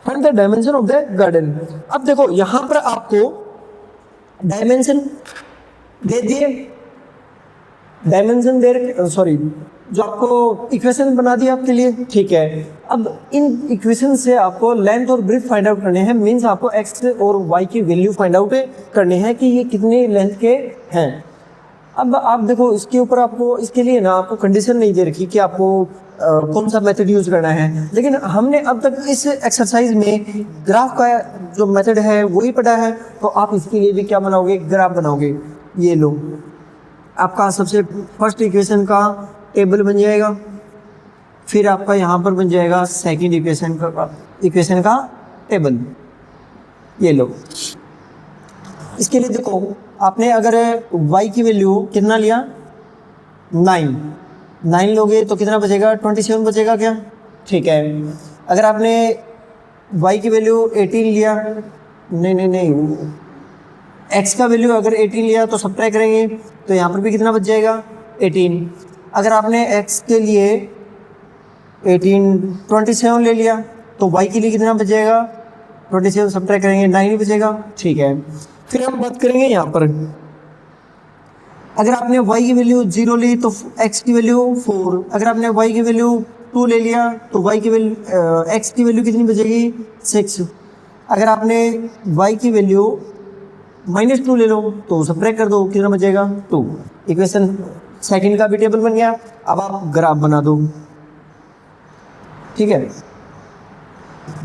find the dimension of the garden. अब देखो यहाँ पर आपको डायमेंशन दे दिए, डायमेंशन दे, सॉरी, जो आपको इक्वेशन बना दिया आपके लिए, ठीक है। अब इन इक्वेशन से आपको लेंथ और ब्रेथ फाइंड आउट करने हैं, मींस आपको एक्स और वाई की वैल्यू फाइंड आउट करनी है कि ये कितने लेंथ के हैं। अब आप देखो इसके ऊपर आपको, इसके लिए ना आपको कंडीशन नहीं दे रखी कि आपको कौन सा मेथड यूज करना है, लेकिन हमने अब तक इस एक्सरसाइज में ग्राफ का जो मेथड है वही पढ़ा है, तो आप इसके लिए भी क्या बनाओगे, ग्राफ बनाओगे। ये लो आपका सबसे फर्स्ट इक्वेशन का टेबल बन जाएगा, फिर आपका यहाँ पर बन जाएगा सेकंड इक्वेशन का टेबल, ये लो। इसके लिए देखो आपने अगर y की वैल्यू कितना लिया, 9 लोगे तो कितना बचेगा, 27 बचेगा क्या, ठीक है। अगर आपने y की वैल्यू 18 लिया, नहीं, x का वैल्यू अगर 18 लिया तो सब्ट्रैक्ट करेंगे तो यहाँ पर भी कितना बच जाएगा, 18। अगर आपने x के लिए 27 ले लिया तो y के लिए कितना बच जाएगा, 27 सब्ट्रैक्ट करेंगे 9 ही बचेगा, ठीक है। फिर हम बात करेंगे यहाँ पर, अगर आपने y की वैल्यू 0 ली तो x की वैल्यू 4, अगर आपने y की वैल्यू 2 ले लिया तो y की वैल्यू x की वैल्यू कितनी बचेगी, 6। अगर आपने y की वैल्यू -2 ले लो तो सब्ट्रैक्ट कर दो, कितना बचेगा, 2। इक्वेशन सेकंड का भी टेबल बन गया। अब आप ग्राफ बना दो, ठीक है।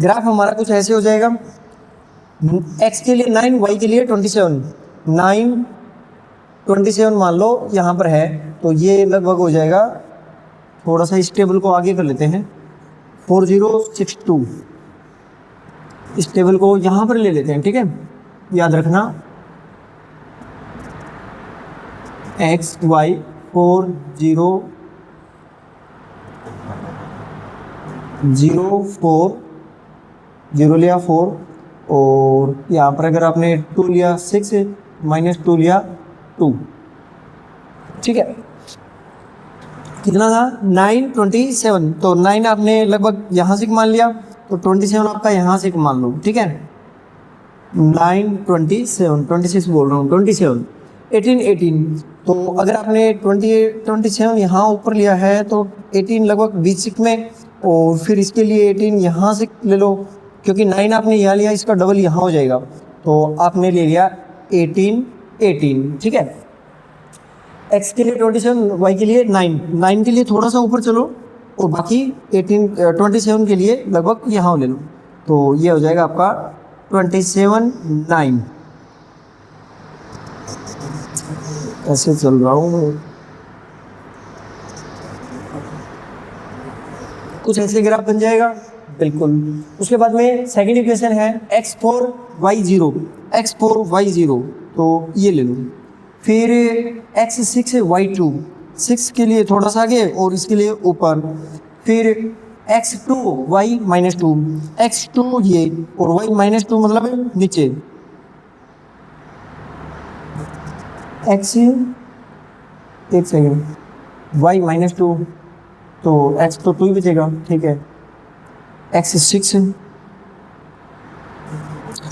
ग्राफ हमारा कुछ ऐसे हो जाएगा, x के लिए 9, y के लिए 27, 9 27 मान लो यहाँ पर है, तो ये लगभग हो जाएगा, थोड़ा सा इस टेबल को आगे कर लेते हैं, 4062, इस टेबल को यहाँ पर ले लेते हैं, ठीक है। याद रखना एक्स वाई 4 0 0 4 0 लिया 4, और यहाँ पर अगर आपने 2 लिया 6 -2 लिया 2, ठीक है। कितना था 9 27, तो 9 आपने लगभग यहाँ से मान लिया, तो 27 आपका यहाँ से मान लो, ठीक है। 9 27 26 बोल रहा हूँ, 27 18 18, तो अगर आपने 27 यहाँ ऊपर लिया है तो 18 लगभग बीच में, और फिर इसके लिए 18 यहाँ से ले लो, क्योंकि 9 आपने यहाँ लिया, इसका डबल यहाँ हो जाएगा, तो आपने ले लिया 18 18, ठीक है। x के लिए 27, y के लिए 9 के लिए थोड़ा सा ऊपर चलो, और बाकी 27 के लिए लगभग यहाँ ले लो, तो ये हो जाएगा आपका 27 9। ऐसे चल रहा हूँ, कुछ ऐसे ग्राफ बन जाएगा, बिल्कुल। उसके बाद में सेकंड इक्वेशन है x4 y0, x4 y0, तो ये ले लो। फिर x6 y2, 6 के लिए थोड़ा सा आगे और इसके लिए ऊपर। फिर x2 y -2, x2 ये और y -2 मतलब नीचे। x एक सेकेंड y -2, तो x तो 2 ही बचेगा, ठीक है। x6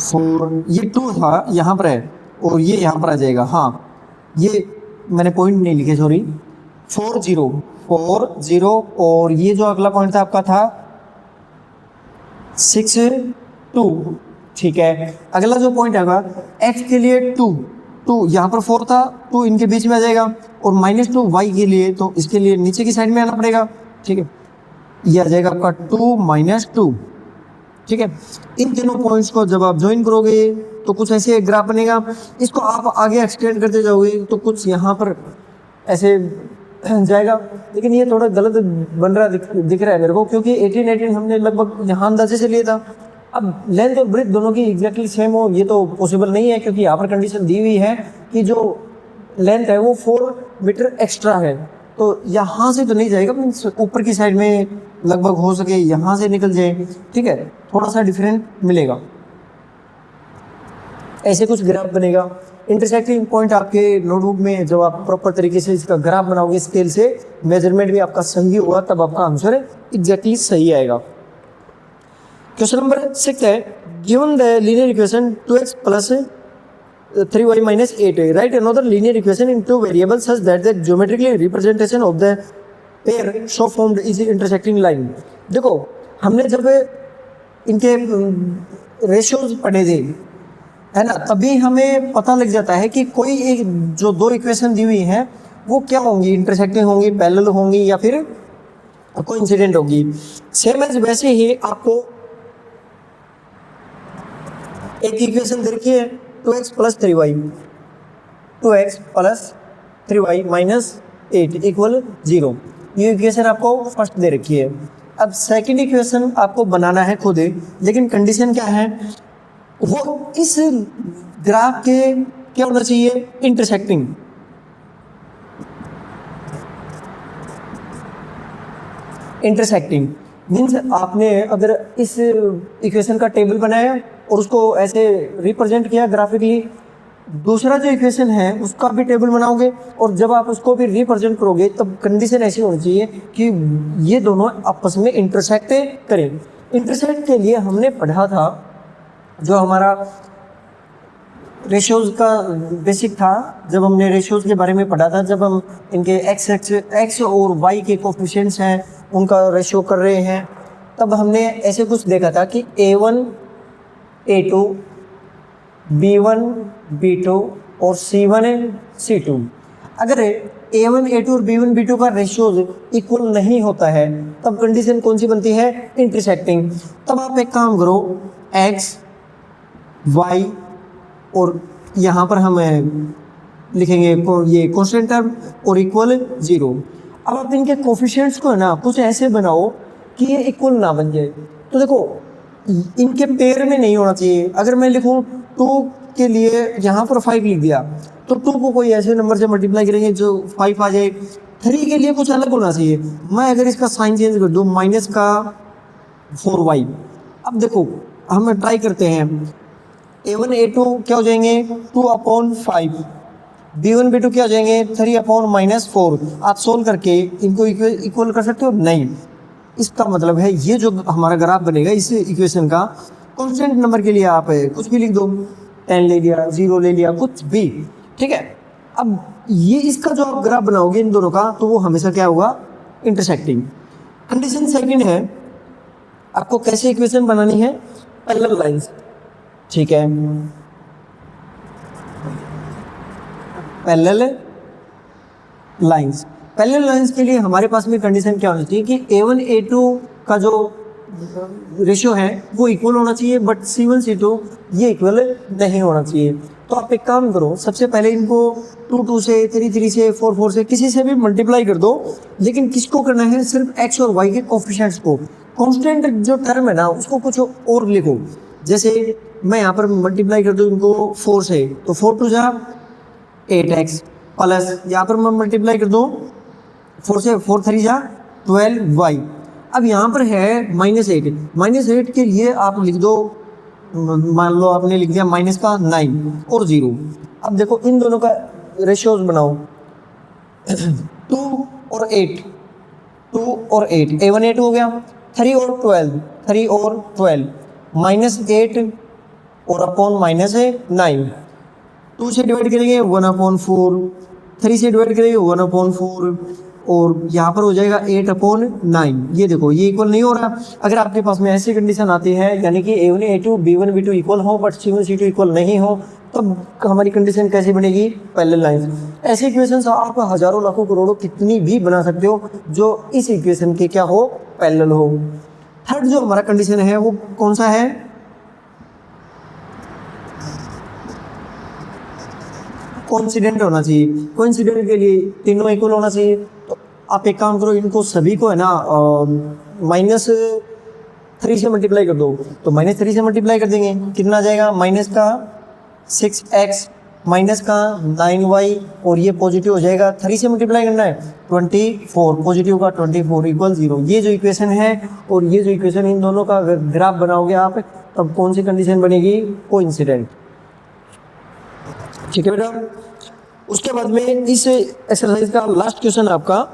4, ये 2 था यहाँ पर है, और ये यहाँ पर आ जाएगा, हाँ ये मैंने पॉइंट नहीं लिखे, सॉरी। 4 0, और ये जो अगला पॉइंट था आपका था 6 2, ठीक है। अगला जो पॉइंट आएगा x के लिए 2 यहाँ पर 4 था, 2 इनके बीच में आ जाएगा, और -2 y के लिए, तो इसके लिए नीचे की साइड में आना पड़ेगा, ठीक है। ये आ जाएगा आपका 2 -2, ठीक है। इन तीनों पॉइंट्स को जब आप ज्वाइन करोगे तो कुछ ऐसे ग्राफ बनेगा। इसको आप आगे एक्सटेंड करते जाओगे तो कुछ यहाँ पर ऐसे जाएगा, लेकिन ये थोड़ा गलत बन रहा दिख रहा है मेरे को, क्योंकि 18 हमने लगभग यहाँ अंदाजे से लिया था। अब लेंथ और ब्रेथ दोनों की एग्जैक्टली सेम हो ये तो पॉसिबल नहीं है, क्योंकि यहाँ पर कंडीशन दी हुई है कि जो लेंथ है वो 4 मीटर एक्स्ट्रा है, तो यहाँ से तो नहीं जाएगा, मीन्स ऊपर की साइड में लगभग हो सके यहाँ से निकल जाए, ठीक है। थोड़ा सा डिफरेंट मिलेगा, ऐसे कुछ ग्राफ बनेगा। इंटरसेक्टिंग पॉइंट आपके नोटबुक में जब आप प्रॉपर तरीके से इसका ग्राफ बनाओगे स्केल से, मेजरमेंट भी आपका सही होगा, तब आपका आंसर एग्जैक्टली सही आएगा। क्वेश्चन नंबर 6 है, given the linear equation 2x plus 3y minus 8, write another linear equation in two variables such that the geometrical representation of the pair so formed is intersecting line। देखो हमने जब इनके ratios पढ़े थे, है ना, तभी हमें पता लग जाता है कि कोई एक जो दो इक्वेशन दी हुई हैं वो क्या होंगी, इंटरसेक्टिंग होंगी, पैरेलल होंगी, या फिर कोइंसिडेंट होगी। सेम एज वैसे ही आपको एक इक्वेशन दे रखी है 2x plus 3y, 2x plus 3y minus 8 equal 0, ये इक्वेशन आपको फर्स्ट दे रखी है। अब सेकंड इक्वेशन आपको बनाना है खुद, लेकिन कंडीशन क्या है, वो इस ग्राफ के क्या होना चाहिए, इंटरसेक्टिंग। इंटरसेक्टिंग मीन्स आपने अगर इस इक्वेशन का टेबल बनाया और उसको ऐसे रिप्रेजेंट किया ग्राफिकली, दूसरा जो इक्वेशन है उसका भी टेबल बनाओगे, और जब आप उसको भी रिप्रेजेंट करोगे तब कंडीशन ऐसी होनी चाहिए कि ये दोनों आपस में इंटरसेक्ट करें। इंटरसेक्ट के लिए हमने पढ़ा था, जो हमारा रेशियोज का बेसिक था, जब हमने रेशियोज के बारे में पढ़ा था, जब हम इनके एक्स और वाई के कोफिशिएंट्स हैं उनका रेशियो कर रहे हैं, तब हमने ऐसे कुछ देखा था कि A1 A2 B1 B2 और C1 C2। अगर A1 A2 और B1 B2 का रेशियो इक्वल नहीं होता है तब कंडीशन कौन सी बनती है, इंटरसेक्टिंग। तब आप एक काम करो, X Y और यहाँ पर हम लिखेंगे ये कांस्टेंट टर्म और इक्वल 0। अब आप इनके कोफिशिएंट्स को ना कुछ ऐसे बनाओ कि ये इक्वल ना बन जाए। तो देखो इनके पेयर में नहीं होना चाहिए। अगर मैं लिखूं 2 के लिए यहाँ पर 5 लिख दिया तो 2 को कोई ऐसे नंबर से मल्टीप्लाई करेंगे जो 5 आ जाए। 3 के लिए कुछ अलग होना चाहिए। मैं अगर इसका साइन चेंज कर दूं माइनस का 4y, अब देखो हम ट्राई करते हैं। a1 a2 क्या हो जाएंगे 2/5, b1 b2 क्या हो जाएंगे 3/-4। आप सोल्व करके इनको इक्वल कर सकते हो नहीं। इसका मतलब है ये जो हमारा ग्राफ बनेगा इस इक्वेशन का, कांस्टेंट नंबर के लिए आप कुछ भी लिख दो, 10 ले लिया, 0 ले लिया, कुछ भी, ठीक है। अब ये इसका जो आप ग्राफ बनाओगे इन दोनों का तो वो हमेशा क्या होगा इंटरसेक्टिंग। कंडीशन सेकंड है, आपको कैसे इक्वेशन बनानी है, पैरेलल लाइंस, ठीक है। पैरेलल लाइंस, पैरेलल लाइंस के लिए हमारे पास में कंडीशन क्या होनी चाहिए कि a1 a2 का जो रेशियो है वो इक्वल होना चाहिए, बट c1 c2 ये इक्वल नहीं होना चाहिए। तो आप एक काम करो, सबसे पहले इनको 2 2 से 3 3 से 4 4 से किसी से भी मल्टीप्लाई कर दो, लेकिन किसको करना है, सिर्फ x और y के कोफिशिएंट्स को। कांस्टेंट जो टर्म है ना उसको कुछ और लिखो। जैसे मैं यहाँ पर मल्टीप्लाई कर दूँ इनको 4 से, तो 4 2 जा 8x प्लस यहाँ पर मैं मल्टीप्लाई कर दूँ 4 से 4 3 जा 12y। अब यहाँ पर है -8, -8 के लिए आप लिख दो, मान लो आपने लिख दिया माइनस का 9 और 0। अब देखो इन दोनों का रेशियोज बनाओ 2 और 8, 2 और 8, a1 a2 हो गया, 3 और 12, 3 और 12, -8 और अपॉन -9, 2 से डिवाइड करेंगे 1/4, 3 से डिवाइड करेंगे 1/4 और यहाँ पर हो जाएगा 8/9। ये देखो ये इक्वल नहीं हो रहा। अगर आपके पास में ऐसी कंडीशन आती है यानी कि a1 a2 b1 b2 equal हो बट c1 c2 इक्वल नहीं हो, तब हमारी कंडीशन कैसे बनेगी, पैरेलल लाइंस। ऐसी इक्वेशंस आप हजारों लाखों करोड़ों कितनी भी बना सकते हो जो इस इक्वेशन के क्या हो, पैरेलल हो। थर्ड जो हमारा कंडीशन है वो कौन सा है, कोइंसिडेंट होना चाहिए। कोइंसिडेंट के लिए तीनों इक्वल होना चाहिए। तो आप एक काम करो, इनको सभी को है ना -3 से मल्टीप्लाई कर दो, तो -3 से मल्टीप्लाई कर देंगे, कितना आ जाएगा, माइनस का 6x माइनस का 9y और ये पॉजिटिव हो जाएगा, 3 से मल्टीप्लाई करना है 24, पॉजिटिव का 24 इक्वल 0। ये जो इक्वेशन है और ये जो इक्वेशन, इन दोनों का ग्राफ बनाओगे आप, तब कौन सी कंडीशन बनेगी, कोइंसिडेंट, ठीक है बेटा। उसके बाद में इस एक्सरसाइज का लास्ट क्वेश्चन आपका,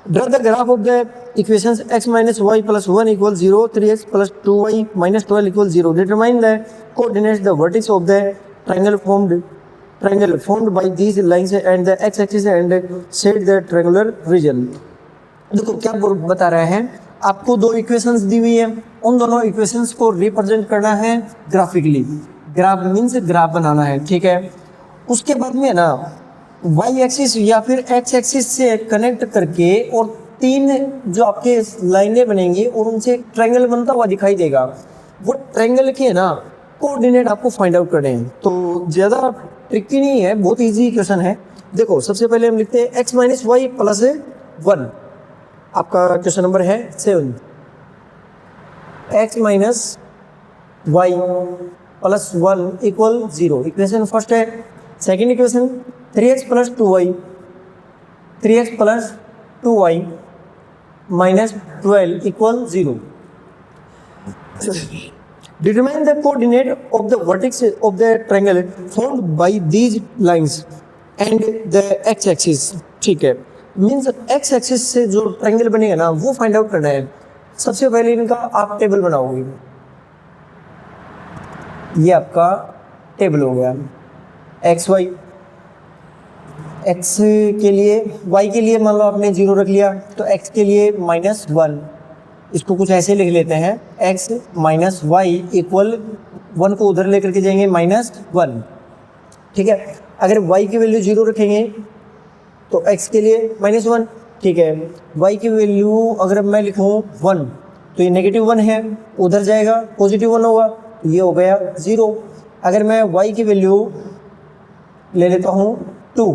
draw the graph of the equations x minus y plus 1 equal 0, 3x plus 2y minus 12 equal 0, determine the coordinates the vertex of the triangle formed by these lines and the x axis and set the triangular region। देखो क्या बता रहा है, आपको दो equations दी हुई है, उन दोनों इक्वेशंस को रिप्रेजेंट करना है ग्राफिकली। ग्राफ मीन्स ग्राफ बनाना है, ठीक है। उसके बाद में ना y एक्सिस या फिर x एक्सिस से कनेक्ट करके और 3 जो आपके लाइनें बनेंगी और उनसे एक ट्रायंगल बनता हुआ दिखाई देगा, वो ट्रायंगल के ना कोऑर्डिनेट आपको फाइंड आउट करने हैं। तो ज़्यादा ट्रिकी नहीं है, बहुत इजी क्वेश्चन है। देखो सबसे पहले हम लिखते हैं x माइनस वाई प्लस 1, आपका क्वेश्चन नंबर है 7। x minus y plus 1 equal 0, equation first है। Second equation 3x plus 2y, 3x plus 2y minus 12 equal 0। Determine the coordinate of the vertex of the triangle formed by these lines and the x-axis, ठीक है। Means x-axis से जो triangle बनेगा ना वो find out करना है। सबसे पहले इनका आप टेबल बनाओगे, ये आपका टेबल हो गया, एक्स वाई, x के लिए, y के लिए मान लो आपने 0 रख लिया, तो x के लिए -1, इसको कुछ ऐसे लिख लेते हैं, x माइनस वाई इक्वल 1 को उधर लेकर के जाएंगे -1, ठीक है। अगर y की वैल्यू 0 रखेंगे तो x के लिए -1, ठीक है। y की वैल्यू अगर मैं लिखूँ 1 तो ये -1 है, उधर जाएगा +1 होगा, तो ये हो गया 0। अगर मैं y की वैल्यू ले लेता हूँ 2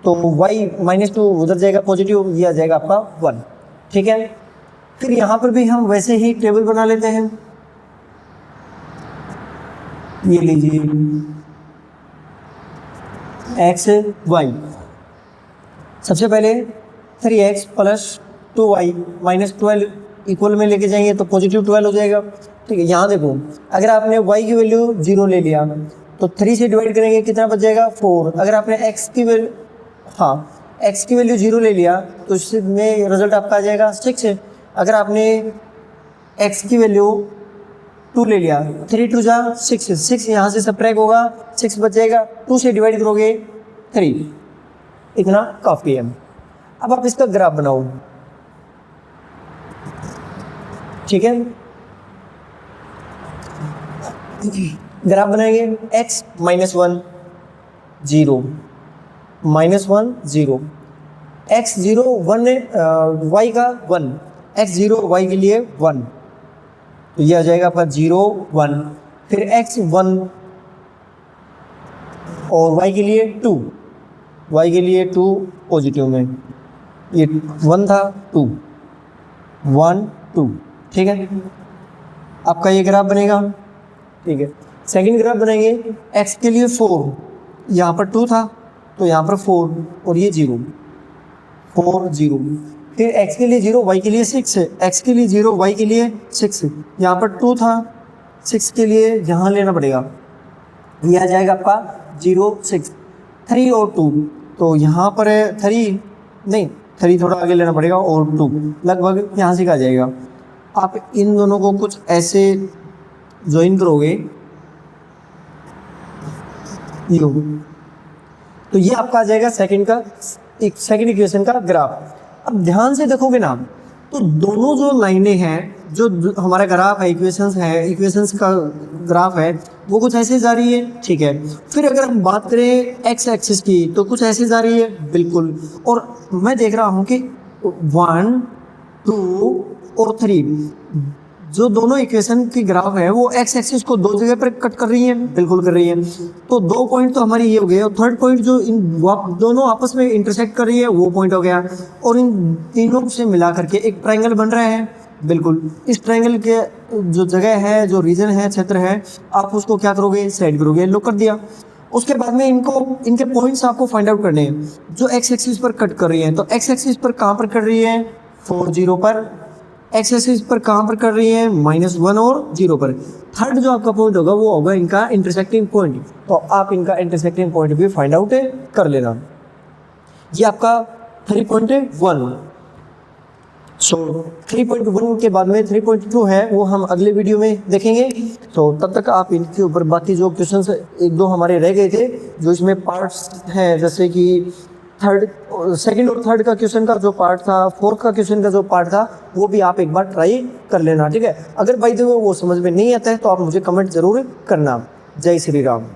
तो y -2 उधर जाएगा पॉजिटिव, ये आ जाएगा आपका 1, ठीक है। फिर यहाँ पर भी हम वैसे ही टेबल बना लेते हैं। ये लीजिए एक्स वाई, सबसे पहले 3x plus 2y minus 12 equal में लेके जाएंगे तो पॉजिटिव 12 हो जाएगा। ठीक है, यहाँ देखो अगर आपने y की वैल्यू 0 ले लिया तो 3 से डिवाइड करेंगे कितना बच जाएगा 4। अगर आपने x की वैल्यू x की वैल्यू 0 ले लिया तो इसमें रिजल्ट आपका आ जाएगा 6 है। अगर आपने x की वैल्यू 2 ले लिया 3 2 जा 6 यहाँ से सब्ट्रैक्ट होगा 6 बच जाएगा, 2 से डिवाइड करोगे 3, इतना काफ़ी है। अब आप इसका ग्राफ बनाओ, ठीक है। ग्राफ बनाएंगे x minus 1 0 minus 1 0, x 0 1 y का 1, x 0 y के लिए 1, तो यह आ जाएगा आपका 0 1, फिर x 1 और y के लिए 2, y के लिए 2 पॉजिटिव में, ये 1 था 2 1 2, ठीक है। आपका ये ग्राफ बनेगा, ठीक है। सेकंड ग्राफ बनाएंगे x के लिए 4, यहाँ पर 2 था तो यहाँ पर 4 और ये 0 4 0, फिर x के लिए 0 y के लिए 6 है, x के लिए 0 y के लिए 6, यहाँ पर 2 था 6 के लिए यहाँ लेना पड़ेगा, ये आ जाएगा आपका 0 6, 3 और 2, तो यहाँ पर है 3 नहीं 3 थोड़ा आगे लेना पड़ेगा और 2 लगभग यहाँ से आ जाएगा। आप इन दोनों को कुछ ऐसे ज्वाइन करोगे तो ये आपका आ जाएगा सेकंड इक्वेशन का ग्राफ। अब ध्यान से देखोगे ना तो दोनों जो लाइनें हैं जो हमारा ग्राफ है इक्वेशंस का ग्राफ है वो कुछ ऐसे जा रही है, ठीक है। फिर अगर हम बात करें एक्स एक्सिस की तो कुछ ऐसे जा रही है बिल्कुल, और मैं देख रहा हूँ कि 1 2 और 3 जो दोनों इक्वेशन की ग्राफ है वो एक्स एक्सिस को 2 जगह पर कट कर रही है, बिल्कुल कर रही है। तो 2 पॉइंट तो हमारी ये हो गए और थर्ड पॉइंट जो इन दोनों आपस में इंटरसेक्ट कर रही है वो पॉइंट हो गया, और इन तीनों से मिला करके एक ट्रायंगल बन रहा है। बिल्कुल इस ट्रायंगल के जो जगह है, जो रीजन है, क्षेत्र है, आप उसको क्या करोगे, साइड करोगे, लॉक कर दिया। उसके बाद में इनके पॉइंट्स आपको फाइंड आउट करने हैं जो एक्स एक्सिस पर कट कर रही है। तो एक्स एक्सिस पर कहाँ पर कर रही है, 4 0 पर। एक्स एक्सिस पर कहाँ पर कर रही है, -1 और 0 पर। थर्ड जो आपका पॉइंट होगा वो होगा इनका इंटरसेक्टिंग पॉइंट, तो आप इनका इंटरसेक्टिंग पॉइंट भी फाइंड आउट कर लेना। ये आपका 3.1। सो 3.1 के बाद में 3.2 है वो हम अगले वीडियो में देखेंगे। तो तब तक आप इनके ऊपर बाकी जो क्वेश्चंस 1-2 हमारे रह गए थे जो इसमें पार्ट्स हैं, जैसे कि सेकंड और थर्ड का क्वेश्चन का जो पार्ट था, फोर्थ का क्वेश्चन का जो पार्ट था, वो भी आप एक बार ट्राई कर लेना, ठीक है। अगर बाय द वे वो समझ में नहीं आता है तो आप मुझे कमेंट जरूर करना। जय श्री राम।